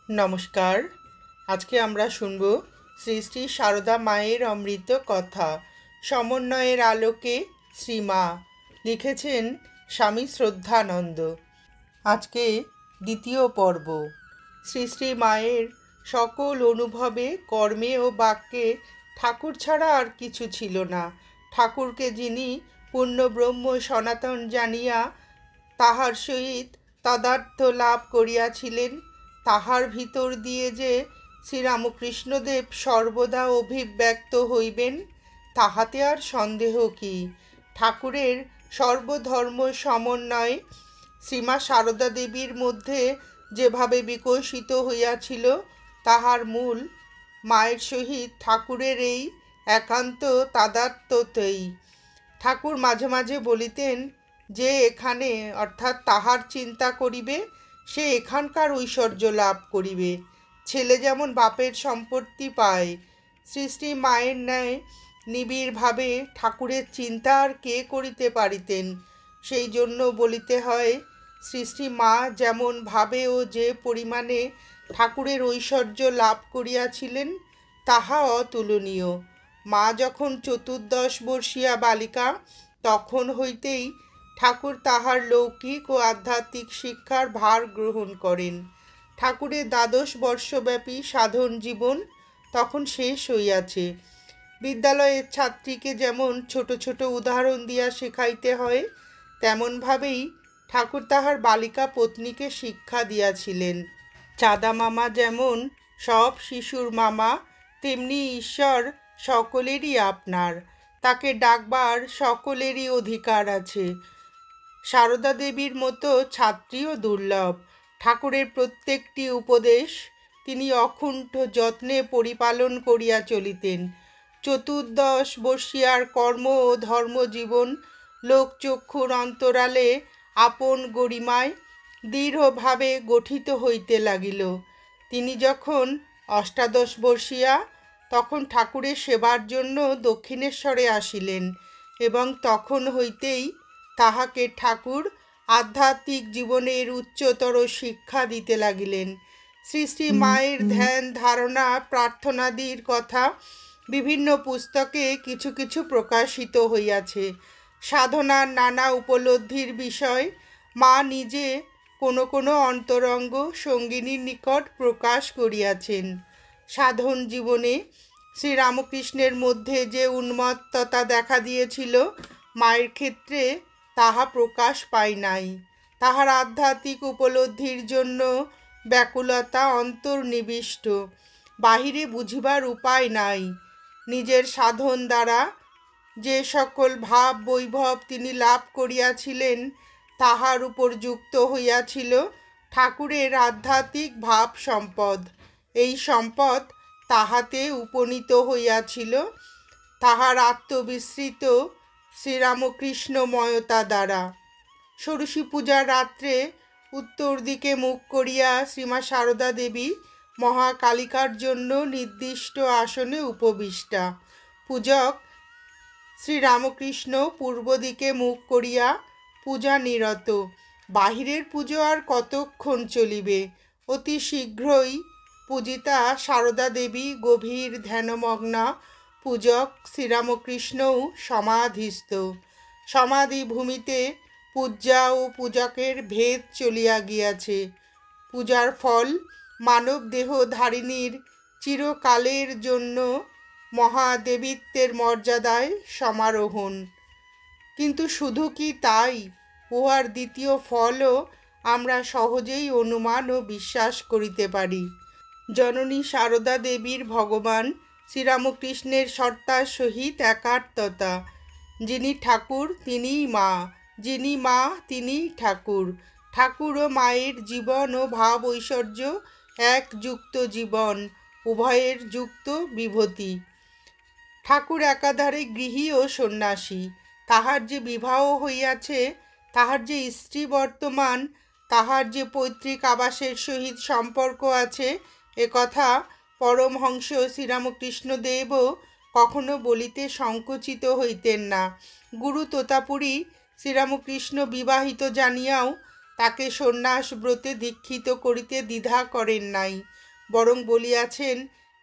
নমস্কার। আজকে আমরা শুনব শ্রী শ্রী সারদা মায়ের অমৃত কথা। সমন্বয়ের আলোকে শ্রীমা। লিখেছেন স্বামী শ্রদ্ধানন্দ। আজকে দ্বিতীয় পর্ব। শ্রী শ্রী মায়ের সকল অনুভবে, কর্মে ও বাক্যে ঠাকুর ছাড়া আর কিছু ছিল না। ঠাকুরকে যিনি পূর্ণ ব্রহ্ম সনাতন জানিয়া তাহার সহিত তাদার্থ লাভ করিয়াছিলেন, তাহার ভিতর দিয়ে যে শ্রীরামকৃষ্ণদেব সর্বদা অভিব্যক্ত হইবেন, তাহাতে আর সন্দেহ কি। ঠাকুরের সর্বধর্ম সমন্বয় শ্রীমা সারদা দেবীর মধ্যে যেভাবে বিকশিত হইয়াছিল, তাহার মূল মায়ের সহিত ঠাকুরের এই একান্ত তাদাত্ম্যতেই। ঠাকুর মাঝে মাঝে বলিতেন যে এখানে অর্থাৎ তাহার চিন্তা করিবে, সে এখানকার ঐশ্বর্য লাভ করিবে। ছেলে যেমন বাপের সম্পত্তি পায়, শ্রী শ্রী মায়ের ন্যায় নিবিড়ভাবে ঠাকুরের চিন্তা আর কে করিতে পারিতেন। সেই জন্য বলিতে হয়, শ্রী শ্রী মা যেমন ভাবে ও যে পরিমাণে ঠাকুরের ঐশ্বর্য লাভ করিয়াছিলেন, তাহা অতুলনীয়। মা যখন 14 বর্ষীয়া বালিকা, তখন হইতেই ঠাকুর তাহার লৌকিক ও আধ্যাত্মিক শিক্ষার ভার গ্রহণ করেন। ঠাকুরের 12 বর্ষব্যাপী সাধন জীবন তখন শেষ হইয়াছে। বিদ্যালয়ের ছাত্রীকে যেমন ছোট ছোট উদাহরণ দিয়া শেখাইতে হয়, তেমনভাবেই ঠাকুর তাহার বালিকা পত্নীকে শিক্ষা দিয়াছিলেন। চাঁদা মামা যেমন সব শিশুর মামা, তেমনি ঈশ্বর সকলেরই আপনার, তাকে ডাকবার সকলেরই অধিকার আছে। সারদা দেবীর মতো ছাত্রীও দুর্লভ। ঠাকুরের প্রত্যেকটি উপদেশ তিনি অকুণ্ঠ যত্নে পরিপালন করিয়া চলিতেন। 14 বর্ষীয়ার কর্ম ও ধর্মজীবন লোকচক্ষুর অন্তরালে আপন গরিমায় দৃঢ়ভাবে গঠিত হইতে লাগিল। তিনি যখন 18 বর্ষীয়া, তখন ঠাকুরের সেবার জন্য দক্ষিণেশ্বরে আসিলেন এবং তখন হইতেই তাহাকে ঠাকুর আধ্যাত্মিক জীবনের উচ্চতর শিক্ষা দিতে লাগিলেন। শ্রী শ্রী মায়ের ধ্যান ধারণা প্রার্থনাদির কথা বিভিন্ন পুস্তকে কিছু কিছু প্রকাশিত হইয়াছে। সাধনার নানা উপলব্ধির বিষয় মা নিজে কোনো কোনো অন্তরঙ্গ সঙ্গিনীর নিকট প্রকাশ করিয়াছেন। সাধন জীবনে শ্রীরামকৃষ্ণের মধ্যে যে উন্মত্ততা দেখা দিয়েছিল, মায়ের ক্ষেত্রে তাহা প্রকাশ পায় নাই। তাহার আধ্যাত্মিক উপলব্ধির জন্য ব্যাকুলতা অন্তর্নিবিষ্ট, বাহিরে বুঝিবার উপায় নাই। নিজের সাধন দ্বারা যে সকল ভাব বৈভব তিনি লাভ করিয়াছিলেন, তাহার উপর যুক্ত হইয়াছিল ঠাকুরের আধ্যাত্মিক ভাব সম্পদ। এই সম্পদ তাহাতে উপনীত হইয়াছিল তাহার আত্মবিস্মৃত শ্রীরামকৃষ্ণময়তা দ্বারা। ষোড়শী পূজার রাত্রে উত্তর দিকে মুখ করিয়া শ্রীমা সারদা দেবী মহাকালিকার জন্য নির্দিষ্ট আসনে উপবিষ্টা। পূজক শ্রীরামকৃষ্ণ পূর্ব দিকে মুখ করিয়া পূজা নিরত। বাহিরের পুজো আর কতক্ষণ চলিবে? অতি শীঘ্রই পূজিতা সারদা দেবী গভীর ধ্যানমগ্না, পূজক শ্রীরামকৃষ্ণও সমাধিস্থ। সমাধি ভূমিতে পূজা ও পূজকের ভেদ চলিয়া গিয়াছে। পূজার ফল মানব দেহধারিণীর চিরকালের জন্য মহাদেবীত্বের মর্যাদায় সমারোহণ। কিন্তু শুধু কি তাই? উহার দ্বিতীয় ফলও আমরা সহজেই অনুমান ও বিশ্বাস করিতে পারি। জননী সারদা দেবীর ভগবান শ্রীরামকৃষ্ণের সত্তার সহিত একাত্মতা। যিনি ঠাকুর তিনিই মা, যিনি মা তিনিই ঠাকুর। ঠাকুর ও মায়ের জীবন ও ভাব ঐশ্বর্য এক যুক্ত জীবন, উভয়ের যুক্ত বিভূতি। ঠাকুর একাধারে গৃহী ও সন্ন্যাসী। তাহার যে বিবাহ হইয়াছে, তাহার যে স্ত্রী বর্তমান, তাহার যে পৈতৃক আবাসের সহিত সম্পর্ক আছে, একথা পরমহংস শ্রীরামকৃষ্ণদেবও কখনো বলিতে সংকুচিত হইতেন না। গুরু তোতাপুরী শ্রীরামকৃষ্ণ বিবাহিত জানিয়াও তাকে সন্ন্যাস ব্রতে দীক্ষিত করিতে দ্বিধা করেন নাই, বরং বলিয়াছেন,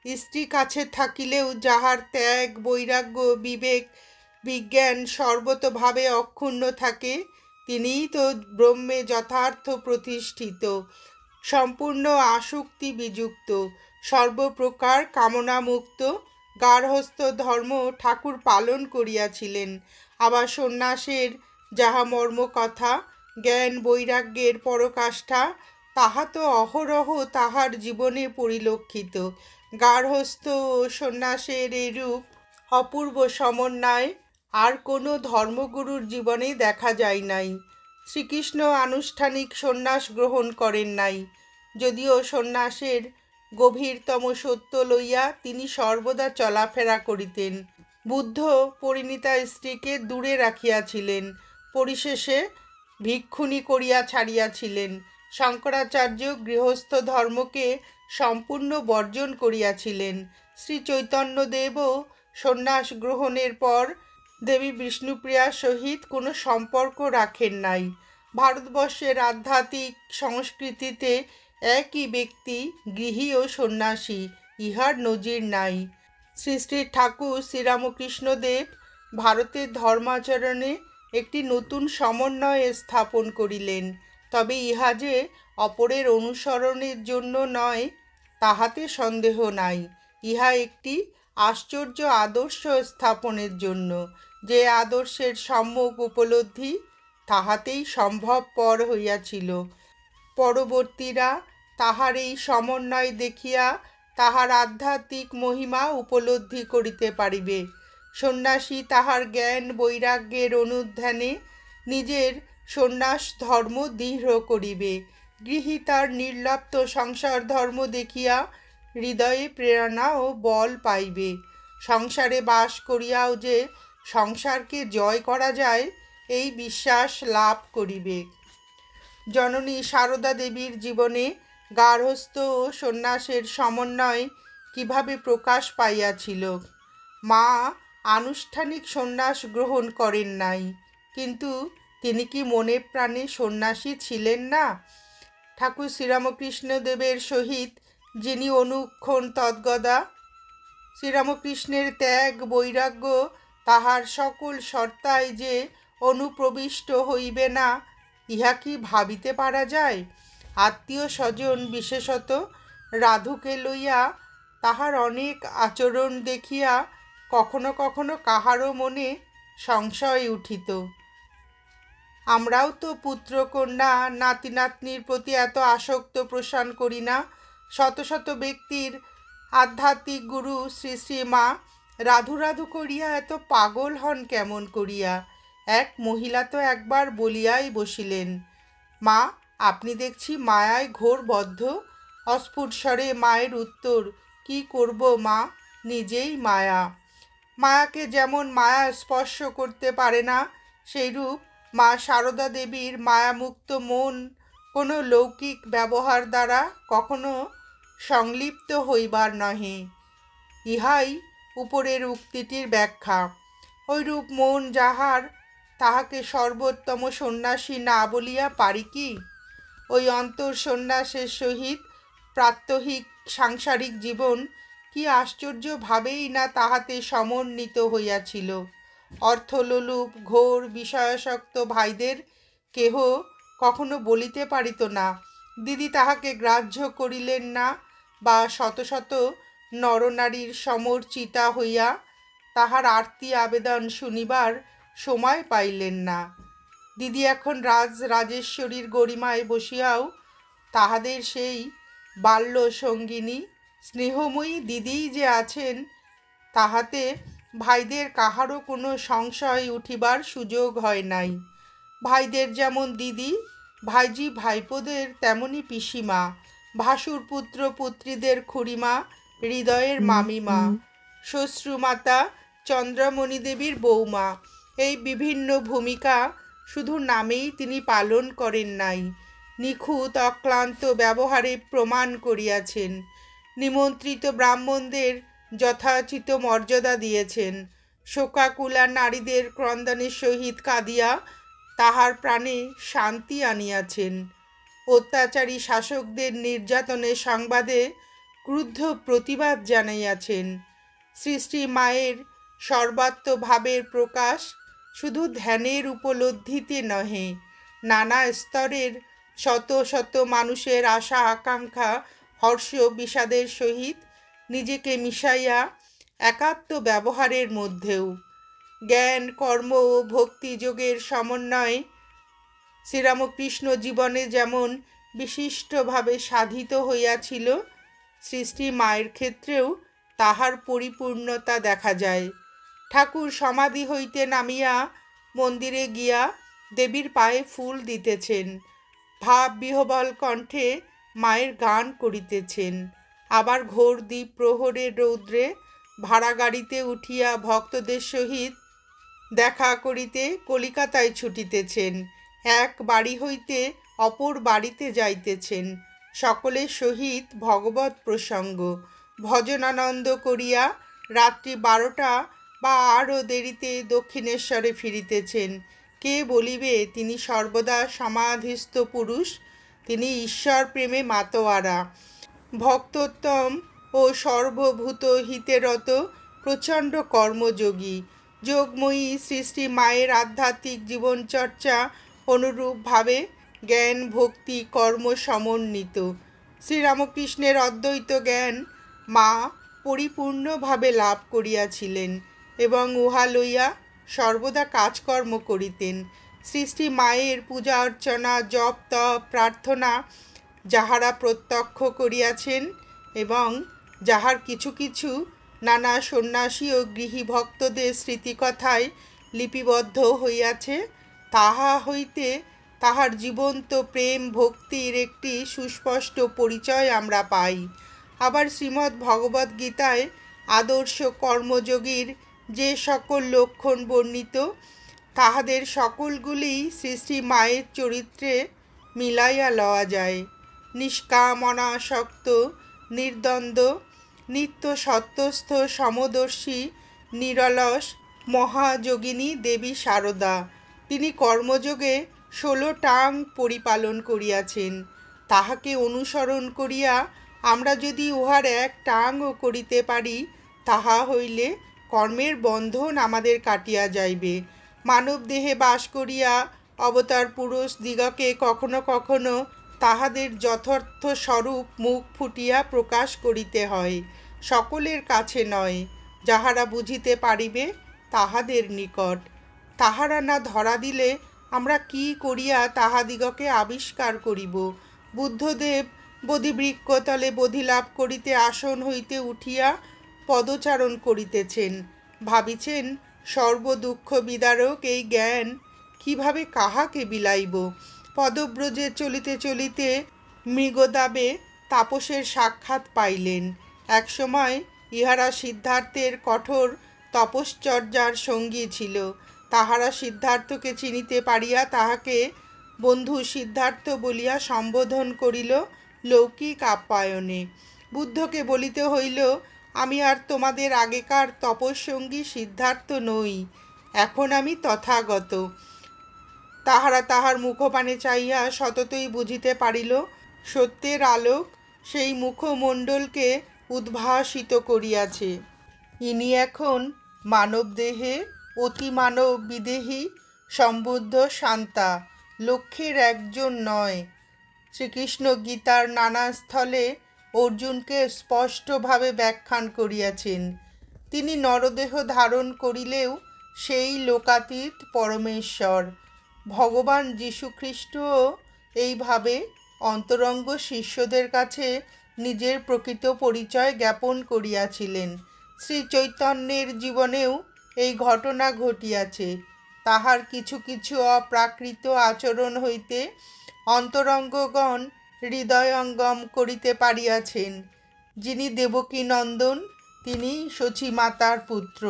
স্ত্রী কাছে থাকিলেও যাহার ত্যাগ, বৈরাগ্য, বিবেক, বিজ্ঞান সর্বতোভাবে অক্ষুণ্ণ থাকে, তিনিই তো ব্রহ্মে যথার্থ প্রতিষ্ঠিত, সম্পূর্ণ আসক্তি বিযুক্ত, সর্বপ্রকার কামনামুক্ত। গার্হস্থ ধর্ম ঠাকুর পালন করিয়াছিলেন। আবার সন্ন্যাসের যাহা মর্মকথা, জ্ঞান বৈরাগ্যের পরকাষ্ঠা, তাহা তো অহরহ তাহার জীবনে পরিলক্ষিত। গার্হস্থ ও সন্ন্যাসের এরূপ অপূর্ব সমন্বয় আর কোনো ধর্মগুরুর জীবনে দেখা যায় নাই। শ্রীকৃষ্ণ আনুষ্ঠানিক সন্ন্যাস গ্রহণ করেন নাই, যদিও সন্ন্যাসের গভীরতম সত্য লইয়া তিনি সর্বদা চলাফেরা করিতেন। বুদ্ধ পরিণীতা স্ত্রীকে দূরে রাখিয়াছিলেন, পরিশেষে ভিক্ষুণী করিয়া ছাড়িয়াছিলেন। শঙ্করাচার্য গৃহস্থ ধর্মকে সম্পূর্ণ বর্জন করিয়াছিলেন। শ্রী চৈতন্যদেবও সন্ন্যাস গ্রহণের পর দেবী বিষ্ণুপ্রিয়ার সহিত কোনো সম্পর্ক রাখেন নাই। ভারতবর্ষের আধ্যাত্মিক সংস্কৃতিতে একই ব্যক্তি গৃহী ও সন্ন্যাসী, ইহার নজির নাই। শ্রী শ্রী ঠাকুর শ্রীরামকৃষ্ণদেব ভারতের ধর্মাচরণে একটি নতুন সমন্বয় স্থাপন করিলেন। তবে ইহা যে অপরের অনুসরণের জন্য নয়, তাহাতে সন্দেহ নাই। ইহা একটি আশ্চর্য আদর্শ স্থাপনের জন্য, যে আদর্শের সম্যক উপলব্ধি তাহাতেই সম্ভবপর হইয়াছিল। পরবর্তীরা তাহার এই সমন্বয় দেখিয়া তাহার আধ্যাত্মিক মহিমা উপলব্ধি করিতে পারিবে। সন্ন্যাসী তাহার জ্ঞান বৈরাগ্যের অনুধ্যানে নিজের সন্ন্যাস ধর্ম দৃঢ় করিবে। গৃহী তার নির্লিপ্ত সংসার ধর্ম দেখিয়া হৃদয়ে প্রেরণা ও বল পাইবে। সংসারে বাস করিয়াও যে সংসারকে জয় করা যায়, এই বিশ্বাস লাভ করিবে। জননী সারদা দেবীর জীবনে গার্হস্থ্য ও সন্ন্যাসের সমন্বয় কিভাবে প্রকাশ পাইয়াছিল। মা আনুষ্ঠানিক সন্ন্যাস গ্রহণ করেন নাই, কিন্তু তিনি কি মনে প্রাণে সন্ন্যাসী ছিলেন না? ঠাকুর শ্রীরামকৃষ্ণদেবের সহিত যিনি অনুক্ষণ তদ্গদা, শ্রীরামকৃষ্ণের ত্যাগ বৈরাগ্য তাহার সকল সত্তায় যে অনুপ্রবিষ্ট হইবে না, ইহা কি ভাবিতে পারা যায়? আত্মীয় স্বজন, বিশেষত রাধুকে লইয়া তাহার অনেক আচরণ দেখিয়া কখনো কখনো কাহারও মনে সংশয় উঠিত। আমরাও তো পুত্রকন্যা নাতি নাতনির প্রতি এত আসক্ত প্রসান করি না। শত শত ব্যক্তির আধ্যাত্মিক গুরু শ্রী শ্রী মা রাধু রাধু করিয়া এত পাগল হন কেমন করিয়া? এক মহিলা তো একবার বলিয়াই বসিলেন, মা আপনি দেখছি মায়ায় ঘোর বদ্ধ। অস্ফুট স্বরে মায়ের উত্তর, কি করব মা, নিজেই মায়া। মায়াকে যেমন মায়া স্পর্শ করতে পারে না, সেইরূপ মা সারদা দেবীর মায়ামুক্ত মন কোনো লৌকিক ব্যবহার দ্বারা কখনো সংলিপ্ত হইবার নহে। ইহাই উপরের উক্তিটির ব্যাখ্যা। ঐরূপ মন যাহার, তাহাকে সর্বোত্তম সন্ন্যাসী না বলিয়া পারি কি? ওই অন্তর সন্ন্যাসের সহিত প্রাত্যহিক সাংসারিক জীবন কি আশ্চর্যভাবেই না তাহাতে সমন্বিত হইয়াছিল। অর্থলোলুপ ঘোর বিষয়াসক্ত ভাইদের কেহ কখনো বলিতে পারিত না, দিদি তাহাকে গ্রাহ্য করিলেন না, বা শত শত নরনারীর সমর্চিতা হইয়া তাহার আরতি আবেদন শুনিবার সময় পাইলেন না। দিদি এখন রাজেশ্বরীর গরিমায় বসিয়াও তাহাদের সেই বাল্য সঙ্গিনী স্নেহময়ী দিদিই যে আছেন, তাহাতে ভাইদের কাহারও কোনো সংশয় উঠিবার সুযোগ হয় নাই। ভাইদের যেমন দিদি, ভাইজি ভাইপোদের তেমনি পিসিমা, ভাসুর পুত্র পুত্রীদের খুড়িমা, হৃদয়ের মামিমা, শ্বশ্রুমাতা, চন্দ্রমণি দেবীর বৌমা, এই বিভিন্ন ভূমিকা শুধু নামেই তিনি পালন করেন নাই, নিখুঁত অক্লান্ত ব্যবহারে প্রমাণ করিয়াছেন। নিমন্ত্রিত ব্রাহ্মণদের যথাচিত মর্যাদা দিয়েছেন। শোকাকুলা নারীদের ক্রন্দনের সহিত কাঁদিয়া তাহার প্রাণে শান্তি আনিয়াছেন। অত্যাচারী শাসকদের নির্যাতনের সংবাদে ক্রুদ্ধ প্রতিবাদ জানাইয়াছেন। সৃষ্টি মায়ের সর্বাত্মভাবের প্রকাশ শুধু ধ্যানের উপলব্ধিতে নহে, নানা স্তরের শত শত মানুষের আশা আকাঙ্ক্ষা হর্ষ বিষাদের সহিত নিজেকে মিশাইয়া একাত্ম ব্যবহারের মধ্যেও। জ্ঞান কর্ম ও ভক্তিযোগের সমন্বয়ে শ্রীরামকৃষ্ণ জীবনে যেমন বিশিষ্টভাবে সাধিত হইয়াছিল, সৃষ্টি মায়ের ক্ষেত্রেও তাহার পরিপূর্ণতা দেখা যায়। ঠাকুর সমাধি হইতে নামিয়া মন্দিরে গিয়া দেবীর পায়ে ফুল দিতেছেন, ভাব বিহ্বল কণ্ঠে মায়ের গান করিতেছেন। আবার ঘোর দ্বীপ প্রহরের রৌদ্রে ভাড়া গাড়িতে উঠিয়া ভক্তদের সহিত দেখা করিতে কলিকাতায় ছুটিতেছেন। এক বাড়ি হইতে অপর বাড়িতে যাইতেছেন। সকলের সহিত ভগবত প্রসঙ্গ ভজনানন্দ করিয়া রাত্রি 12টা বা আরও দেরিতে দক্ষিণেশ্বরে ফিরিতেছেন। কে বলিবে তিনি সর্বদা সমাধিস্থ পুরুষ? তিনি ঈশ্বর প্রেমে মাতোয়ারা, ভক্তোত্তম ও সর্বভূত হিতেরত প্রচণ্ড কর্মযোগী। যোগময়ী সৃষ্টি মায়ের আধ্যাত্মিক জীবনচর্চা অনুরূপভাবে জ্ঞান ভক্তি কর্ম সমন্বিত। শ্রীরামকৃষ্ণের অদ্বৈত জ্ঞান মা পরিপূর্ণভাবে লাভ করিয়াছিলেন এবং উহা লইয়া সর্বদা কাজকর্ম করিতেন। সৃষ্টি মায়ের পূজা অর্চনা জপ তপ প্রার্থনা যাহারা প্রত্যক্ষ করিয়াছেন এবং যাহার কিছু কিছু নানা সন্ন্যাসী ও গৃহী ভক্তদের স্মৃতিকথায় লিপিবদ্ধ হইয়াছে, তাহা হইতে তাহার জীবন্ত প্রেম ভক্তির একটি সুস্পষ্ট পরিচয় আমরা পাই। আবার শ্রীমদ্ ভগবদ্ গীতায় আদর্শ কর্মযোগীর যে সকল লক্ষণ বর্ণিত, তাহাদের সকলগুলিই সৃষ্টি মায়ের চরিত্রে মিলাইয়া লওয়া যায়। নিষ্কাম অনাসক্ত নির্দ্বন্দ্ব নিত্য সত্যস্থ সমদর্শী নিরলস মহাযোগিনী দেবী শারদা। তিনি কর্মযোগে 16 টাং পরিপালন করিয়াছেন। তাহাকে অনুসরণ করিয়া আমরা যদি উহার এক টাংও করিতে পারি, তাহা হইলে কর্মের বন্ধন আমাদের কাটিয়া যাইবে। মানব দেহে বাস করিয়া অবতার পুরুষ দিগকে কখনো কখনো তাহাদের যথার্থ স্বরূপ মুখ ফুটিয়া প্রকাশ করিতে হয়, সকলের কাছে নয়। যাহারা বুঝিতে পারিবে তাহাদের নিকট। তাহারা না ধরা দিলে আমরা কি করিয়া তাহাদিগকে আবিষ্কার করিব? বুদ্ধদেব বোধিবৃক্ষতলে বোধিলাভ করিতে আসন হইতে উঠিয়া পদচারণ করিতেছেন, ভাবিছেন সর্বদুঃখ বিদারক এই জ্ঞান কিভাবে কাহাকে বিলাইব। পদব্রজে চলিতে চলিতে মৃগদাবে তাপসের সাক্ষাৎ পাইলেন। একসময় ইহারা সিদ্ধার্থের কঠোর তপশ্চর্যার সঙ্গী ছিল। তাহারা সিদ্ধার্থকে চিনিতে পারিয়া তাহাকে বন্ধু সিদ্ধার্থ বলিয়া সম্বোধন করিল লৌকিক আপ্যায়নে। বুদ্ধকে বলিতে হইল, আমি আর তোমাদের আগেকার তপস্সঙ্গী সিদ্ধার্থ নই, এখন আমি তথাগত। তাহারা তাহার মুখপানে চাহিয়া সততই বুঝিতে পারিল সত্যের আলোক সেই মুখমণ্ডলকে উদ্ভাসিত করিয়াছে। ইনি এখন মানবদেহে অতিমানব বিদেহী সম্বুদ্ধ শান্তা, লক্ষ্যের একজন নয়। শ্রীকৃষ্ণ গীতার নানা স্থলে অর্জুনকে স্পষ্টভাবে ব্যাখ্যান করিয়াছেন। তিনি নরদেহ ধারণ করিলেও সেই লোকাতীত পরমেশ্বর। ভগবান যীশুখ্রিস্টও এইভাবে অন্তরঙ্গ শিষ্যদের কাছে নিজের প্রকৃত পরিচয় জ্ঞাপন করিয়াছিলেন। শ্রী চৈতন্যের জীবনেও এই ঘটনা ঘটিয়াছে। তাহার কিছু কিছু অপ্রাকৃত আচরণ হইতে অন্তরঙ্গগণ হৃদয়ঙ্গম করিতে পারিয়াছেন। যিনি দেবকী নন্দন, তিনি শচীমাতার পুত্র।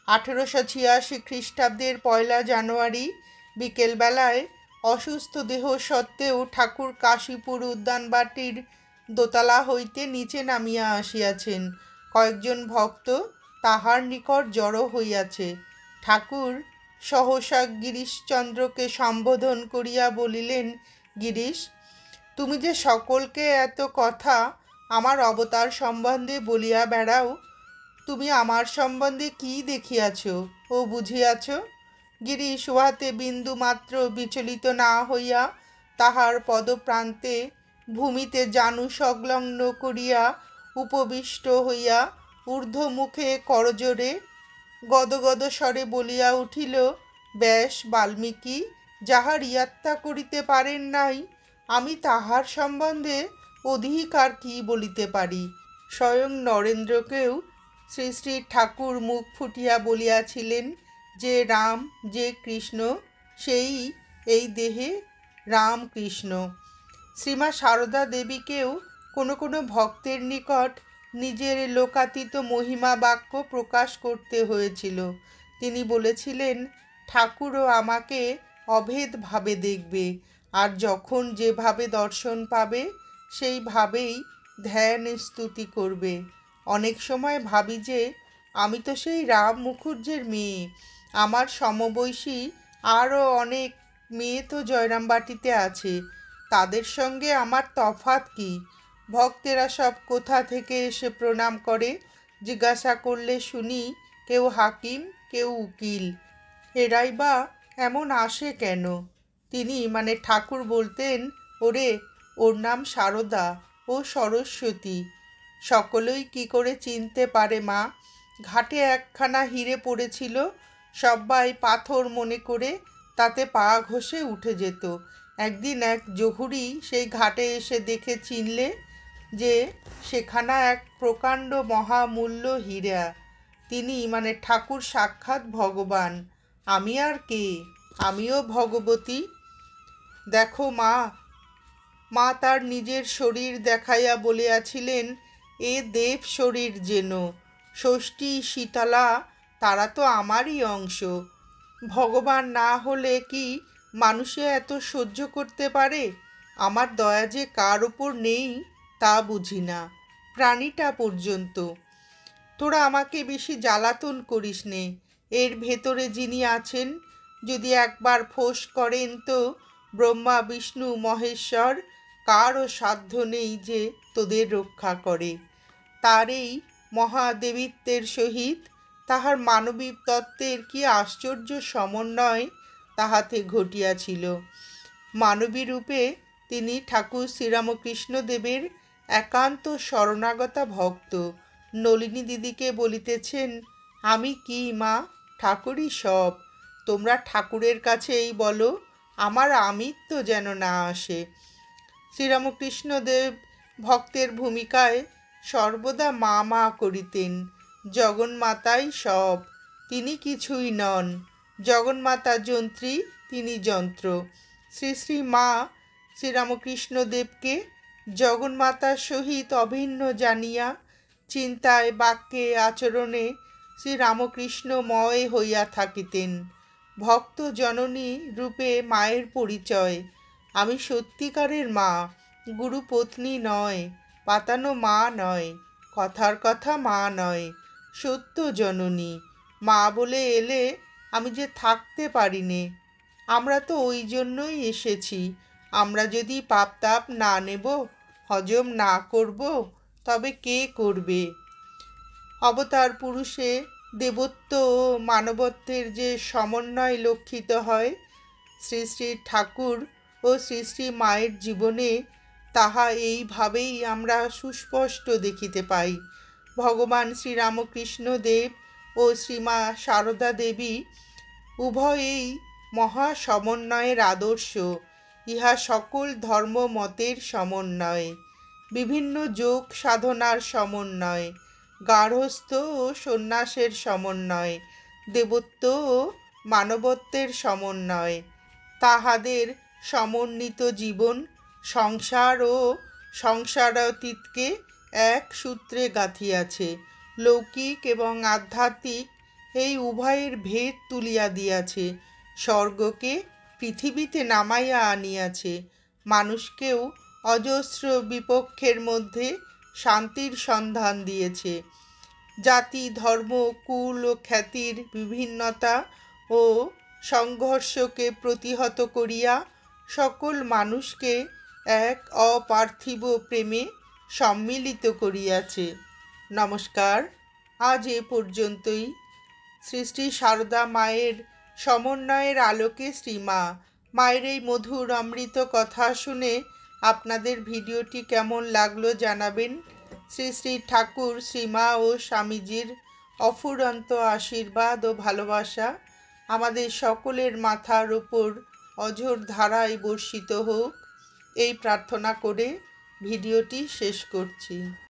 1886 খ্রিস্টাব্দের 1 জানুয়ারি বিকেলবেলায় অসুস্থ দেহ সত্ত্বেও ঠাকুর কাশীপুর উদ্যানবাটির দোতলা হইতে নিচে নামিয়া আসিয়াছেন। কয়েকজন ভক্ত তাহার নিকট জড়ো হইয়াছে। ঠাকুর সহসা গিরিশচন্দ্রকে সম্বোধন করিয়া বলিলেন, গিরিশ, তুমি যে সকলকে এত কথা আমার অবতার সম্বন্ধে বলিয়া বেড়াও, তুমি আমার সম্বন্ধে কি দেখিয়াছ ও বুঝিয়াছ? গিরিশ উহাতে বিন্দু মাত্র বিচলিত না হইয়া তাহার পদপ্রান্তে ভূমিতে জানু সংলগ্ন করিয়া উপবিষ্ট হইয়া ঊর্ধ্বমুখে করজোড়ে গদগদ স্বরে বলিয়া উঠিল, ব্যাস বাল্মীকি যাহার ইয়াত্তা করিতে পারেন নাই, আমি তাহার সম্বন্ধে অধিক আর কি বলিতে পারি। স্বয়ং নরেন্দ্রকেও শ্রী শ্রী ঠাকুর মুখ ফুটিয়া বলিয়াছিলেন যে রাম যে কৃষ্ণ সেই এই দেহে রামকৃষ্ণ। শ্রীমা সারদা দেবীকেও কোনো কোনো ভক্তের নিকট নিজের লোকাতীত মহিমা বাক্য প্রকাশ করতে হয়েছিল। তিনি বলেছিলেন, ঠাকুরও আমাকে অভেদভাবে দেখবে, আর যখন যেভাবে দর্শন পাবে সেইভাবেই ধ্যান স্তুতি করবে। অনেক সময় ভাবি যে আমি তো সেই রাম মুখুজ্জের মেয়ে, আমার সমবয়সী আরও অনেক মেয়ে তো জয়রামবাটিতে আছে, তাদের সঙ্গে আমার তফাৎ কি? ভক্তেরা সব কোথা থেকে এসে প্রণাম করে, জিজ্ঞাসা করলে শুনি কেউ হাকিম কেউ উকিল, এরাই বা এমন আসে কেন? তিনি মানে ঠাকুর বলতেন, ওরে ওর নাম সারদা ও সরস্বতী। সকলেই কি করে চিনতে পারে মা? ঘাটে একখানা হিরে পড়েছিল, সবাই পাথর মনে করে তাতে পা ঘষে উঠে যেত। একদিন এক জহুরি সেই ঘাটে এসে দেখে চিনলে যে সেখানা এক প্রকাণ্ড মহামূল্য হীরা। তিনি মানে ঠাকুর সাক্ষাৎ ভগবান। আমি আর কে? আমিও ভগবতী। দেখো মা, মা তার নিজের শরীর দেখাইয়া বলিয়াছিলেন, এ দেব শরীর যেন। ষষ্ঠী শীতলা তারা তো আমারই অংশ। ভগবান না হলে কি মানুষে এত সহ্য করতে পারে? আমার দয়া যে কার ওপর নেই তা বুঝি না, প্রাণীটা পর্যন্ত। তোরা আমাকে বেশি জ্বালাতন করিস নে। এর ভেতরে যিনি আছেন যদি একবার ফোঁস করেন তো ব্রহ্মা বিষ্ণু মহেশ্বর কারও সাধ্য নেই যে তোদের রক্ষা করে। তার এই মহাদেবিত্বের সহিত তাহার মানবিক তত্ত্বের কি আশ্চর্য সমন্বয় তাহাতে ঘটিয়াছিল। মানবী রূপে তিনি ঠাকুর শ্রীরামকৃষ্ণদেবের একান্ত শরণাগতা ভক্ত। নলিনী দিদিকে বলিতেছেন, আমি কি মা? ঠাকুরই সব। তোমরা ঠাকুরের কাছে এই বলো, আমার আমিত্ব যেন না আসে। শ্রীরামকৃষ্ণদেব ভক্তের ভূমিকায় সর্বদা মা মা করিতেন। জগন্মাতাই সব, তিনি কিছুই নন। জগন্মাতা যন্ত্রী, তিনি যন্ত্র। শ্রী শ্রী মা শ্রীরামকৃষ্ণদেবকে জগন্মাতার সহিত অভিন্ন জানিয়া চিন্তায় বাক্যে আচরণে শ্রীরামকৃষ্ণময় হইয়া থাকিতেন। ভক্ত জননী রূপে মায়ের পরিচয়। আমি সত্যিকারের মা, গুরুপত্নী নয়, পাতানো মা নয়, কথার কথা মা নয়, সত্য জননী। মা বলে এলে আমি যে থাকতে পারি নে। আমরা তো ওই জন্যই এসেছি। আমরা যদি পাপ তাপ না নেব, হজম না করব, তবে কে করবে? অবতার পুরুষে দেবত্ব ও মানবত্বের যে সমন্বয় লক্ষিত হয়, শ্রী শ্রী ঠাকুর ও শ্রী শ্রী মায়ের জীবনে তাহা এইভাবেই আমরা সুস্পষ্ট দেখিতে পাই। ভগবান শ্রীরামকৃষ্ণ দেব ও শ্রীমা সারদা দেবী উভয়েই মহা সমন্বয়ের আদর্শ। ইহা সকল ধর্ম মতের সমন্বয়, বিভিন্ন যোগ সাধনার সমন্বয়, গার্হস্থ্য ও সন্ন্যাসের সমন্বয়, দেবত্ব ও মানবত্বের সমন্বয়। তাহাদের সমন্বিত জীবন সংসার ও সংসারাতীতকে এক সূত্রে গাঁথিয়াছে। লৌকিক এবং আধ্যাত্মিক এই উভয়ের ভেদ তুলিয়া দিয়াছে। স্বর্গকে পৃথিবীতে নামাইয়া আনিয়াছে। মানুষকেও অজস্র বিপক্ষের মধ্যে শান্তির সন্ধান দিয়েছে। জাতি ধর্ম কুল ও খ্যাতির বিভিন্নতা ও সংঘর্ষকে প্রতিহত করিয়া সকল মানুষকে এক অপার্থিব প্রেমে সম্মিলিত করিয়াছে। নমস্কার, আজ এ পর্যন্তই। শ্রী শ্রী সারদা মায়ের সমন্বয়ের আলোকে শ্রীমা মায়ের এই মধুর অমৃত কথা শুনে আপনাদের ভিডিওটি কেমন লাগলো জানাবেন। শ্রী শ্রী ঠাকুর, শ্রীমা ও স্বামীজির অফুরন্ত আশীর্বাদ ও ভালোবাসা আমাদের সকলের মাথার উপর অঝোর ধারায় বর্ষিত হোক, এই প্রার্থনা করে ভিডিওটি শেষ করছি।